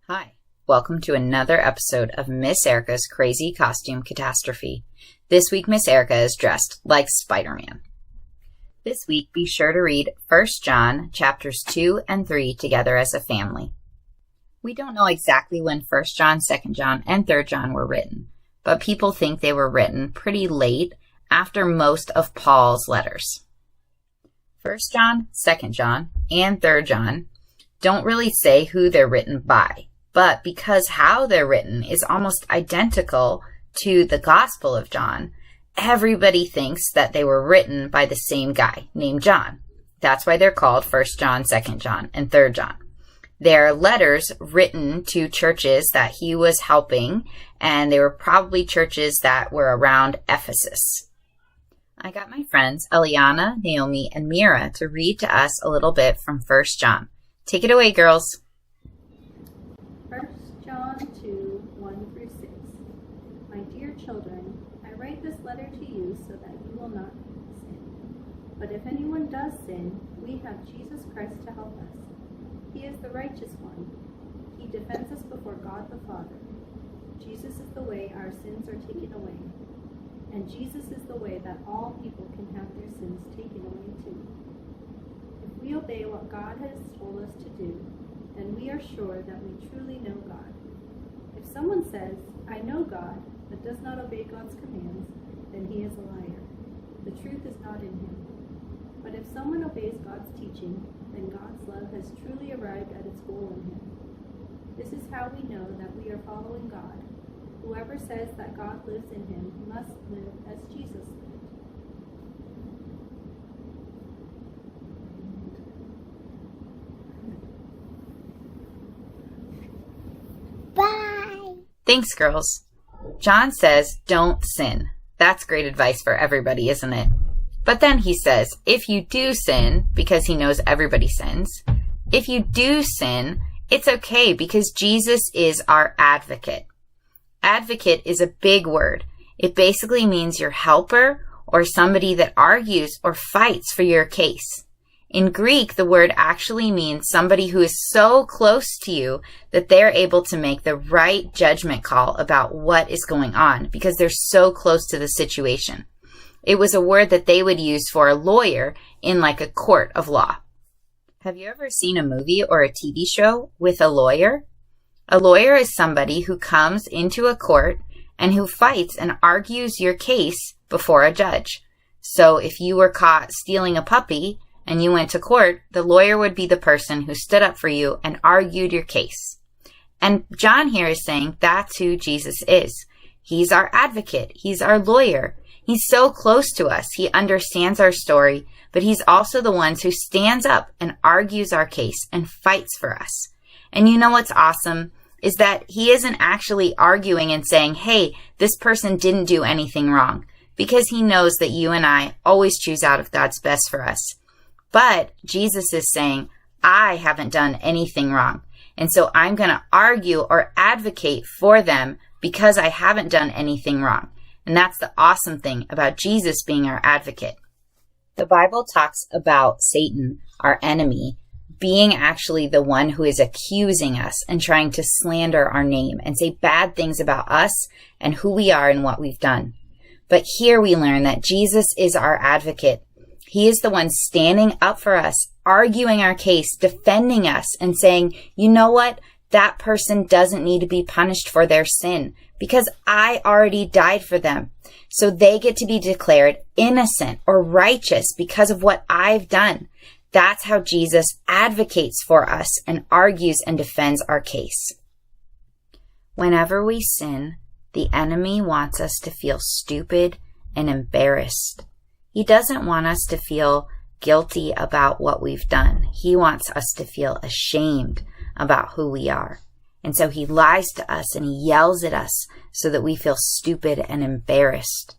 Hi, welcome to another episode of Miss Erica's Crazy Costume Catastrophe. This week, Miss Erica is dressed like Spider-Man. This week, be sure to read 1 John chapters 2 and 3 together as a family. We don't know exactly when 1 John, 2 John, and 3 John were written, but people think they were written pretty late after most of Paul's letters. 1 John, 2 John, and 3 John don't really say who they're written by. But because how they're written is almost identical to the Gospel of John, everybody thinks that they were written by the same guy named John. That's why they're called 1 John, 2 John, and 3 John. They're letters written to churches that he was helping, and they were probably churches that were around Ephesus. I got my friends Eliana, Naomi, and Mira to read to us a little bit from 1 John. Take it away, girls. 1 John 2, 1 through 6. My dear children, I write this letter to you so that you will not sin. But if anyone does sin, we have Jesus Christ to help us. He is the righteous one. He defends us before God the Father. Jesus is the way our sins are taken away. And Jesus is the way that all people can have their sins taken away too. If we obey what God has told us to do, then we are sure that we truly know God. If someone says, I know God, but does not obey God's commands, then he is a liar. The truth is not in him. But if someone obeys God's teaching, then God's love has truly arrived at its goal in him. This is how we know that we are following God. Whoever says that God lives in him must live as Jesus lived. Thanks, girls. John says, don't sin. That's great advice for everybody, isn't it? But then he says, if you do sin, because he knows everybody sins, if you do sin, it's okay because Jesus is our advocate. Advocate is a big word. It basically means your helper or somebody that argues or fights for your case. In Greek, the word actually means somebody who is so close to you that they're able to make the right judgment call about what is going on because they're so close to the situation. It was a word that they would use for a lawyer in like a court of law. Have you ever seen a movie or a TV show with a lawyer? A lawyer is somebody who comes into a court and who fights and argues your case before a judge. So if you were caught stealing a puppy, and you went to court, the lawyer would be the person who stood up for you and argued your case. And John here is saying that's who Jesus is. He's our advocate. He's our lawyer. He's so close to us. He understands our story, but he's also the one who stands up and argues our case and fights for us. And you know what's awesome is that he isn't actually arguing and saying, hey, this person didn't do anything wrong, because he knows that you and I always choose out of God's best for us. But Jesus is saying, I haven't done anything wrong. And so I'm going to argue or advocate for them because I haven't done anything wrong. And that's the awesome thing about Jesus being our advocate. The Bible talks about Satan, our enemy, being actually the one who is accusing us and trying to slander our name and say bad things about us and who we are and what we've done. But here we learn that Jesus is our advocate. He is the one standing up for us, arguing our case, defending us, and saying, you know what? That person doesn't need to be punished for their sin because I already died for them. So they get to be declared innocent or righteous because of what I've done. That's how Jesus advocates for us and argues and defends our case. Whenever we sin, the enemy wants us to feel stupid and embarrassed. He doesn't want us to feel guilty about what we've done. He wants us to feel ashamed about who we are. And so he lies to us and he yells at us so that we feel stupid and embarrassed.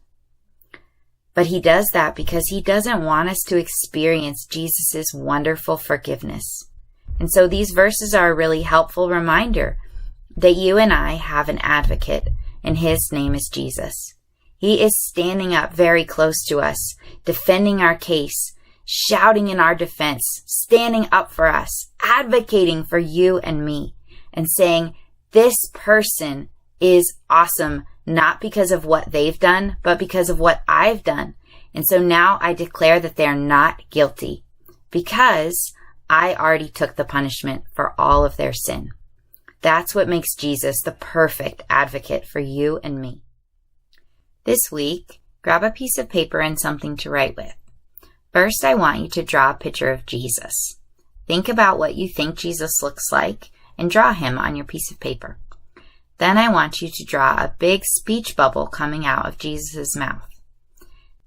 But he does that because he doesn't want us to experience Jesus' wonderful forgiveness. And so these verses are a really helpful reminder that you and I have an advocate, and his name is Jesus. He is standing up very close to us, defending our case, shouting in our defense, standing up for us, advocating for you and me. and saying, this person is awesome, not because of what they've done, but because of what I've done. And so now I declare that they're not guilty because I already took the punishment for all of their sin. That's what makes Jesus the perfect advocate for you and me. This week, grab a piece of paper and something to write with. First, I want you to draw a picture of Jesus. Think about what you think Jesus looks like and draw him on your piece of paper. Then I want you to draw a big speech bubble coming out of Jesus' mouth.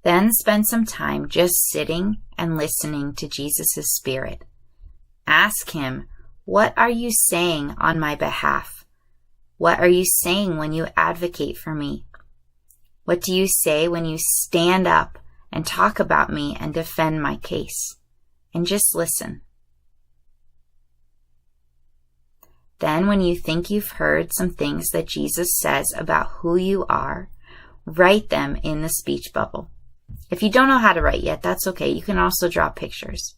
Then spend some time just sitting and listening to Jesus' Spirit. Ask him, what are you saying on my behalf? What are you saying when you advocate for me? What do you say when you stand up and talk about me and defend my case? And just listen. Then when you think you've heard some things that Jesus says about who you are, write them in the speech bubble. If you don't know how to write yet, that's okay. You can also draw pictures.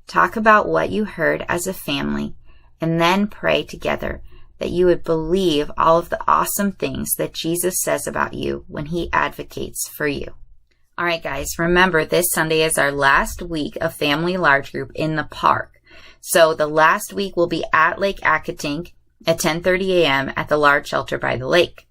Talk about what you heard as a family, and then pray together that you would believe all of the awesome things that Jesus says about you when he advocates for you. All right, guys, remember this Sunday is our last week of Family Large Group in the park. So the last week will be at Lake Accotink at 10:30 a.m. at the large shelter by the lake.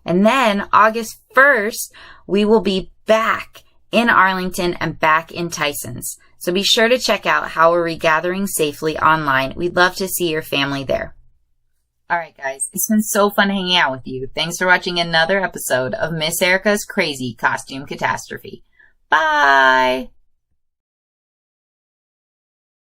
And then August 1st, we will be back in Arlington and back in Tysons. So be sure to check out How Are We Gathering Safely online. We'd love to see your family there. All right, guys, it's been so fun hanging out with you. Thanks for watching another episode of Miss Erica's Crazy Costume Catastrophe. Bye!